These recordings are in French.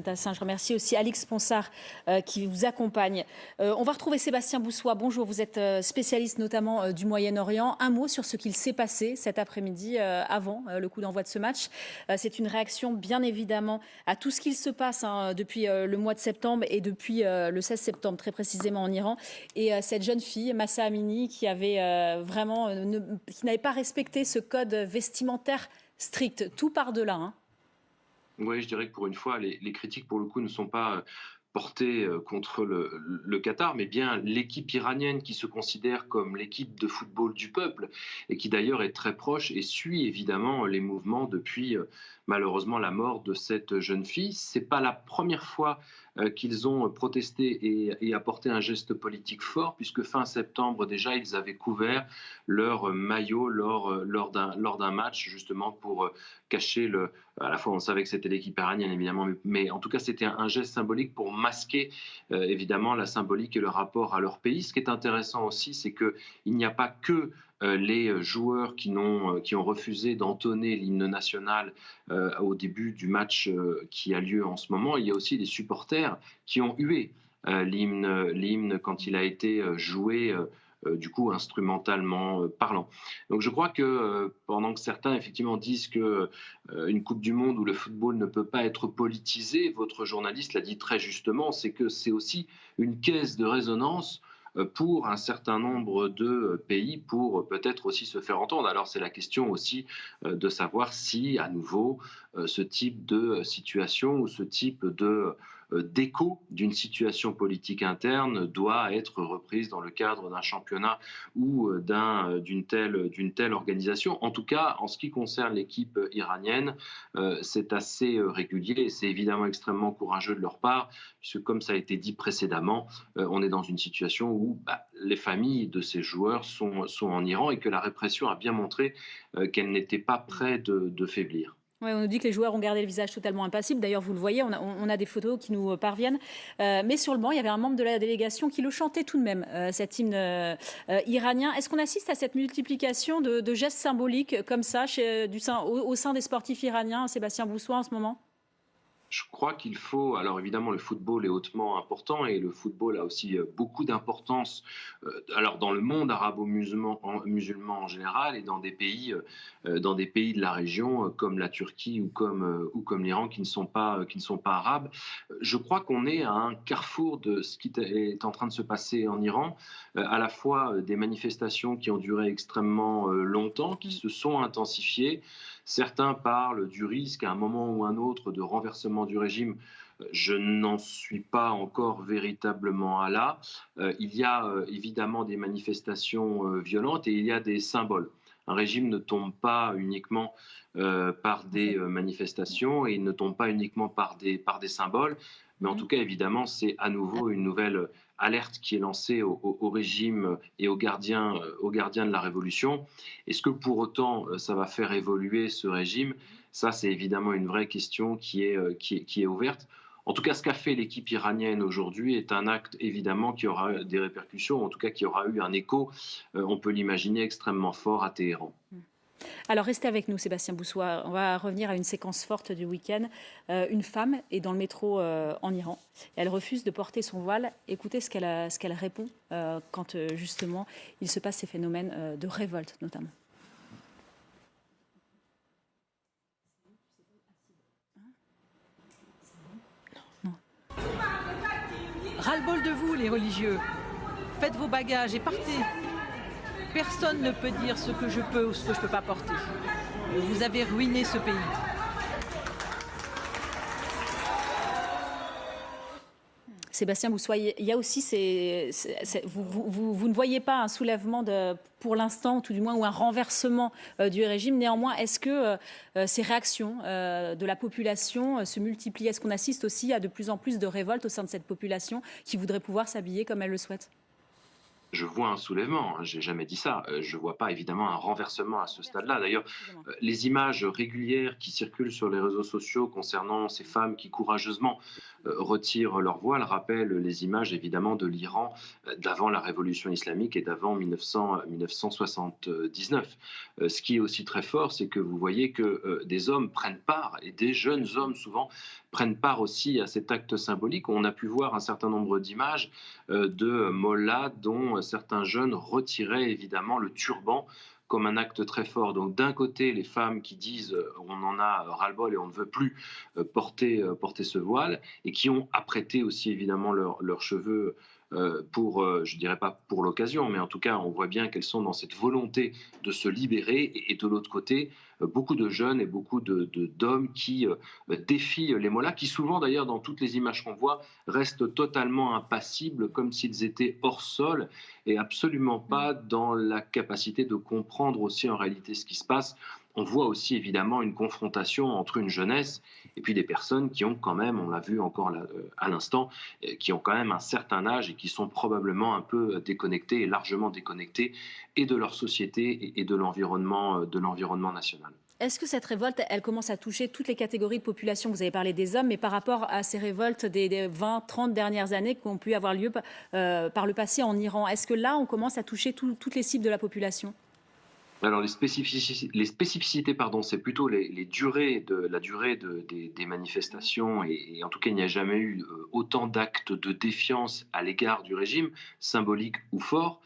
Je remercie aussi Alix Ponsard qui vous accompagne. On va retrouver Sébastien Boussois. Bonjour, vous êtes spécialiste notamment du Moyen-Orient. Un mot sur ce qu'il s'est passé cet après-midi avant le coup d'envoi de ce match. C'est une réaction bien évidemment à tout ce qu'il se passe depuis le mois de septembre et depuis le 16 septembre très précisément en Iran. Et cette jeune fille, Mahsa Amini, qui avait qui n'avait pas respecté ce code vestimentaire strict. Tout part de là, hein. Oui, je dirais que pour une fois, les critiques, pour le coup, ne sont pas portées contre le Qatar, mais bien l'équipe iranienne qui se considère comme l'équipe de football du peuple et qui d'ailleurs est très proche et suit évidemment les mouvements depuis malheureusement la mort de cette jeune fille. C'est pas la première fois qu'ils ont protesté et apporté un geste politique fort, puisque fin septembre déjà, ils avaient couvert leur maillot lors d'un match, justement pour cacher le, à la fois, on savait que c'était l'équipe iranienne, évidemment, mais en tout cas, c'était un geste symbolique pour masquer, évidemment, la symbolique et le rapport à leur pays. Ce qui est intéressant aussi, c'est qu'il n'y a pas que les joueurs qui ont refusé d'entonner l'hymne national au début du match qui a lieu en ce moment. Il y a aussi les supporters qui ont hué l'hymne quand il a été joué du coup instrumentalement parlant. Donc je crois que pendant que certains effectivement disent que une Coupe du Monde où le football ne peut pas être politisé, votre journaliste l'a dit très justement, c'est que c'est aussi une caisse de résonance pour un certain nombre de pays pour peut-être aussi se faire entendre. Alors c'est la question aussi de savoir si à nouveau ce type de situation ou ce type de d'écho d'une situation politique interne doit être reprise dans le cadre d'un championnat ou d'une telle organisation. En tout cas, en ce qui concerne l'équipe iranienne, c'est assez régulier et c'est évidemment extrêmement courageux de leur part, puisque comme ça a été dit précédemment, on est dans une situation où les familles de ces joueurs sont en Iran et que la répression a bien montré qu'elle n'était pas près de faiblir. Ouais, on nous dit que les joueurs ont gardé le visage totalement impassible. D'ailleurs, vous le voyez, on a des photos qui nous parviennent. Mais sur le banc, il y avait un membre de la délégation qui le chantait tout de même, cet hymne iranien. Est-ce qu'on assiste à cette multiplication de gestes symboliques comme ça au sein des sportifs iraniens, Sébastien Boussois, en ce moment? Je crois qu'il faut, alors évidemment le football est hautement important et le football a aussi beaucoup d'importance alors dans le monde musulman en général et dans des pays de la région comme la Turquie ou comme l'Iran qui ne sont pas arabes. Je crois qu'on est à un carrefour de ce qui est en train de se passer en Iran, à la fois des manifestations qui ont duré extrêmement longtemps, qui se sont intensifiées. Certains parlent du risque à un moment ou un autre de renversement du régime. Je n'en suis pas encore véritablement à là. Il y a évidemment des manifestations violentes et il y a des symboles. Un régime ne tombe pas uniquement par des manifestations et il ne tombe pas uniquement par des symboles. Mais en tout cas, évidemment, c'est à nouveau une nouvelle alerte qui est lancée au régime et aux gardiens de la révolution. Est-ce que pour autant ça va faire évoluer ce régime? Ça, c'est évidemment une vraie question qui est ouverte. En tout cas, ce qu'a fait l'équipe iranienne aujourd'hui est un acte évidemment qui aura des répercussions, en tout cas qui aura eu un écho, on peut l'imaginer, extrêmement fort à Téhéran. Alors restez avec nous, Sébastien Boussois. On va revenir à une séquence forte du week-end. Une femme est dans le métro en Iran. Elle refuse de porter son voile. Écoutez ce qu'elle répond quand justement il se passe ces phénomènes de révolte notamment. Ras-le-bol de vous, les religieux. Faites vos bagages et partez. Personne ne peut dire ce que je peux ou ce que je ne peux pas porter. Vous avez ruiné ce pays. Sébastien Boussois, il y a aussi vous ne voyez pas un soulèvement pour l'instant, ou tout du moins, ou un renversement du régime. Néanmoins, est-ce que ces réactions de la population se multiplient? Est-ce qu'on assiste aussi à de plus en plus de révoltes au sein de cette population qui voudrait pouvoir s'habiller comme elle le souhaite? Je vois un soulèvement, hein, j'ai jamais dit ça. Je ne vois pas évidemment un renversement à ce stade-là. D'ailleurs, les images régulières qui circulent sur les réseaux sociaux concernant ces femmes qui courageusement retirent leur voile rappellent les images évidemment de l'Iran d'avant la révolution islamique et d'avant 1979. Ce qui est aussi très fort, c'est que vous voyez que des hommes prennent part, et des jeunes hommes souvent prennent part aussi à cet acte symbolique. On a pu voir un certain nombre d'images de mollahs dont certains jeunes retiraient évidemment le turban comme un acte très fort. Donc d'un côté, les femmes qui disent on en a ras-le-bol et on ne veut plus porter ce voile, et qui ont apprêté aussi évidemment leurs cheveux pour, je dirais pas pour l'occasion, mais en tout cas, on voit bien qu'elles sont dans cette volonté de se libérer. Et de l'autre côté, beaucoup de jeunes et beaucoup d'hommes qui défient les mollahs, qui souvent d'ailleurs dans toutes les images qu'on voit restent totalement impassibles, comme s'ils étaient hors sol et absolument pas dans la capacité de comprendre aussi en réalité ce qui se passe. On voit aussi évidemment une confrontation entre une jeunesse et puis des personnes qui ont quand même, on l'a vu encore là, à l'instant, qui ont quand même un certain âge et qui sont probablement un peu déconnectés et largement déconnectés et de leur société et de l'environnement national. Est-ce que cette révolte, elle commence à toucher toutes les catégories de population? Vous avez parlé des hommes, mais par rapport à ces révoltes des 20, 30 dernières années qui ont pu avoir lieu par le passé en Iran, est-ce que là, on commence à toucher toutes les cibles de la population? Alors les spécificités, pardon, c'est plutôt la durée des manifestations, et en tout cas il n'y a jamais eu autant d'actes de défiance à l'égard du régime, symbolique ou fort.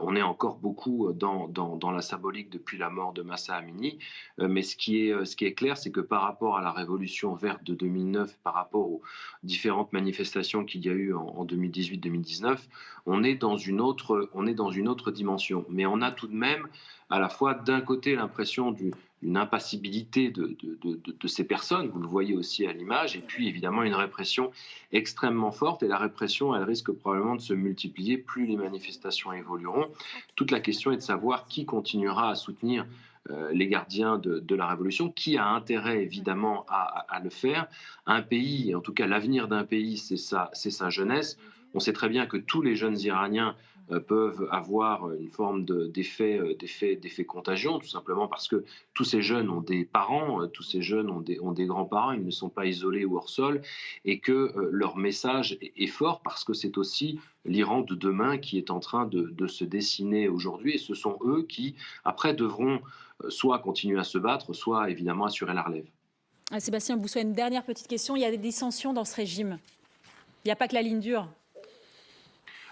On est encore beaucoup dans la symbolique depuis la mort de Mahsa Amini, mais ce qui est clair, c'est que par rapport à la révolution verte de 2009, par rapport aux différentes manifestations qu'il y a eu en 2018-2019, on est dans une autre dimension. Mais on a tout de même à la fois d'un côté l'impression d'une impassibilité de ces personnes, vous le voyez aussi à l'image, et puis évidemment une répression extrêmement forte, et la répression, elle risque probablement de se multiplier plus les manifestations évolueront. Toute la question est de savoir qui continuera à soutenir les gardiens de la révolution, qui a intérêt évidemment à le faire. Un pays, en tout cas l'avenir d'un pays, c'est sa jeunesse. On sait très bien que tous les jeunes Iraniens peuvent avoir une forme d'effet contagion, tout simplement parce que tous ces jeunes ont des parents, tous ces jeunes ont des grands-parents, ils ne sont pas isolés ou hors sol, et que leur message est fort parce que c'est aussi l'Iran de demain qui est en train de se dessiner aujourd'hui, et ce sont eux qui, après, devront soit continuer à se battre, soit évidemment assurer la relève. Sébastien Boussois, une dernière petite question. Il y a des dissensions dans ce régime. Il n'y a pas que la ligne dure.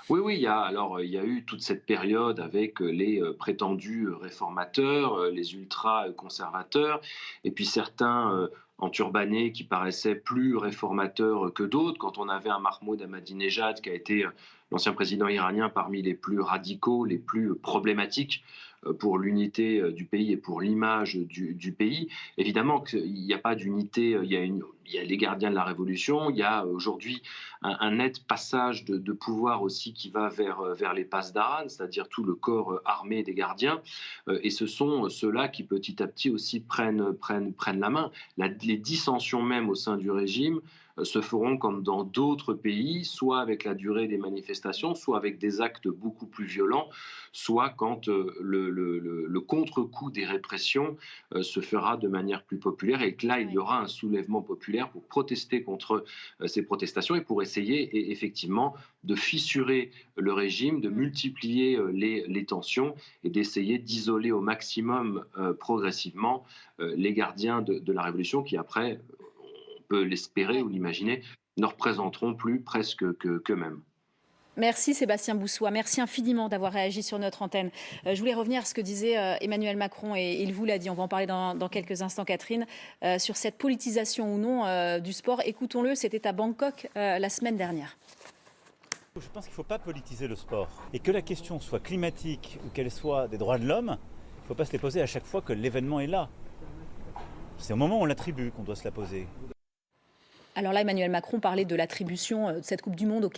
Oui, il y a eu toute cette période avec les prétendus réformateurs, les ultra-conservateurs, et puis certains enturbanés qui paraissaient plus réformateurs que d'autres. Quand on avait un Mahmoud Ahmadinejad, qui a été l'ancien président iranien parmi les plus radicaux, les plus problématiques pour l'unité du pays et pour l'image du pays. Évidemment qu'il n'y a pas d'unité, il y a les gardiens de la révolution, il y a aujourd'hui un net passage de pouvoir aussi qui va vers les pasdaran, c'est-à-dire tout le corps armé des gardiens, et ce sont ceux-là qui petit à petit aussi prennent la main. Les dissensions même au sein du régime se feront comme dans d'autres pays, soit avec la durée des manifestations, soit avec des actes beaucoup plus violents, soit quand le contre-coup des répressions se fera de manière plus populaire, et que là, il y aura un soulèvement populaire pour protester contre ces protestations et pour essayer effectivement de fissurer le régime, de multiplier les tensions et d'essayer d'isoler au maximum progressivement les gardiens de la révolution qui, après, on peut l'espérer ou l'imaginer, ne représenteront plus presque qu'eux-mêmes. Merci Sébastien Boussois, merci infiniment d'avoir réagi sur notre antenne. Je voulais revenir à ce que disait Emmanuel Macron, et il vous l'a dit, on va en parler dans quelques instants Catherine, sur cette politisation ou non du sport. Écoutons-le, c'était à Bangkok la semaine dernière. Je pense qu'il ne faut pas politiser le sport. Et que la question soit climatique ou qu'elle soit des droits de l'homme, il ne faut pas se les poser à chaque fois que l'événement est là. C'est au moment où on l'attribue qu'on doit se la poser. Alors là, Emmanuel Macron parlait de l'attribution de cette Coupe du Monde au